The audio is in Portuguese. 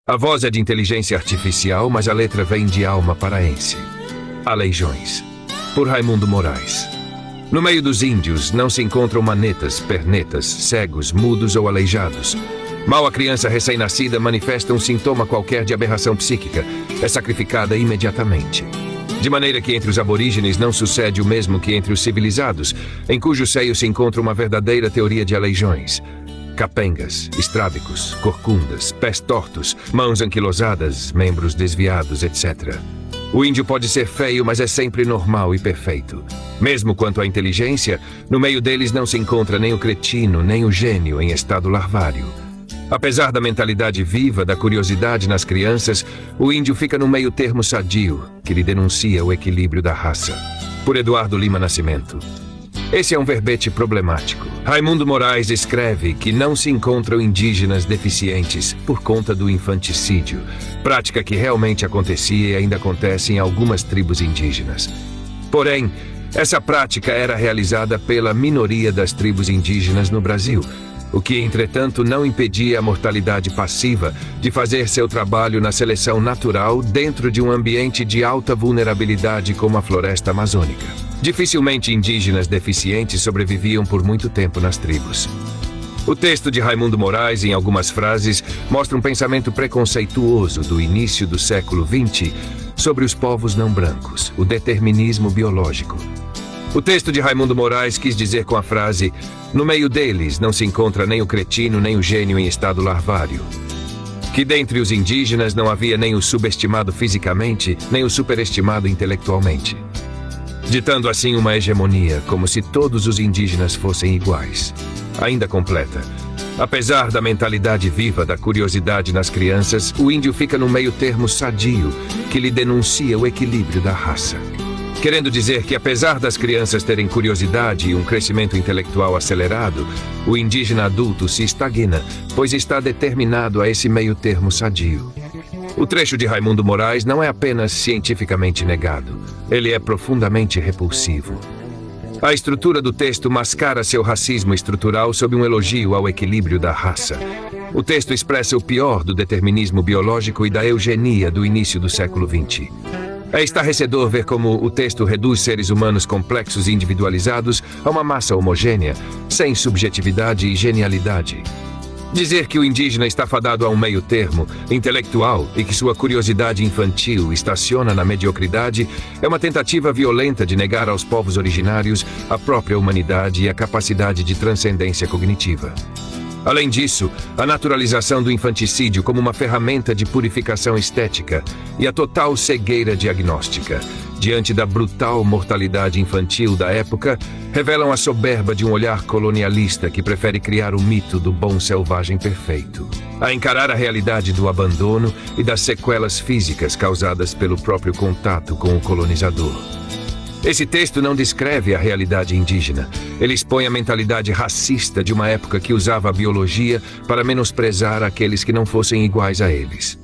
A voz é de inteligência artificial, mas a letra vem de alma paraense. Aleijões, por Raimundo Moraes. No meio dos índios não se encontram manetas, pernetas, cegos, mudos ou aleijados. Mal a criança recém-nascida manifesta um sintoma qualquer de aberração psíquica, é sacrificada imediatamente. De maneira que entre os aborígenes não sucede o mesmo que entre os civilizados, em cujo seio se encontra uma verdadeira teoria de aleijões. Capengas, estrábicos, corcundas, pés tortos, mãos anquilosadas, membros desviados, etc. O índio pode ser feio, mas é sempre normal e perfeito. Mesmo quanto à inteligência, no meio deles não se encontra nem o cretino, nem o gênio em estado larvário. Apesar da mentalidade viva, da curiosidade nas crianças, o índio fica no meio termo sadio, que lhe denuncia o equilíbrio da raça. Por Eduardo Lima Nascimento. Esse é um verbete problemático. Raimundo Moraes escreve que não se encontram indígenas deficientes por conta do infanticídio, prática que realmente acontecia e ainda acontece em algumas tribos indígenas. Porém, essa prática era realizada pela minoria das tribos indígenas no Brasil, o que, entretanto, não impedia a mortalidade passiva de fazer seu trabalho na seleção natural dentro de um ambiente de alta vulnerabilidade como a floresta amazônica. Dificilmente indígenas deficientes sobreviviam por muito tempo nas tribos. O texto de Raimundo Moraes, em algumas frases, mostra um pensamento preconceituoso do início do século XX sobre os povos não brancos, o determinismo biológico. O texto de Raimundo Moraes quis dizer com a frase: no meio deles não se encontra nem o cretino nem o gênio em estado larvário. Que dentre os indígenas não havia nem o subestimado fisicamente, nem o superestimado intelectualmente. Ditando assim uma hegemonia, como se todos os indígenas fossem iguais. Ainda completa: apesar da mentalidade viva da curiosidade nas crianças, o índio fica no meio termo sadio, que lhe denuncia o equilíbrio da raça. Querendo dizer que, apesar das crianças terem curiosidade e um crescimento intelectual acelerado, o indígena adulto se estagna, pois está determinado a esse meio termo sadio. O trecho de Raimundo Moraes não é apenas cientificamente negado, ele é profundamente repulsivo. A estrutura do texto mascara seu racismo estrutural sob um elogio ao equilíbrio da raça. O texto expressa o pior do determinismo biológico e da eugenia do início do século XX. É estarrecedor ver como o texto reduz seres humanos complexos e individualizados a uma massa homogênea, sem subjetividade e genialidade. Dizer que o indígena está fadado a um meio termo intelectual e que sua curiosidade infantil estaciona na mediocridade é uma tentativa violenta de negar aos povos originários a própria humanidade e a capacidade de transcendência cognitiva. Além disso, a naturalização do infanticídio como uma ferramenta de purificação estética e a total cegueira diagnóstica, diante da brutal mortalidade infantil da época, revelam a soberba de um olhar colonialista que prefere criar o mito do bom selvagem perfeito, a encarar a realidade do abandono e das sequelas físicas causadas pelo próprio contato com o colonizador. Esse texto não descreve a realidade indígena. Ele expõe a mentalidade racista de uma época que usava a biologia para menosprezar aqueles que não fossem iguais a eles.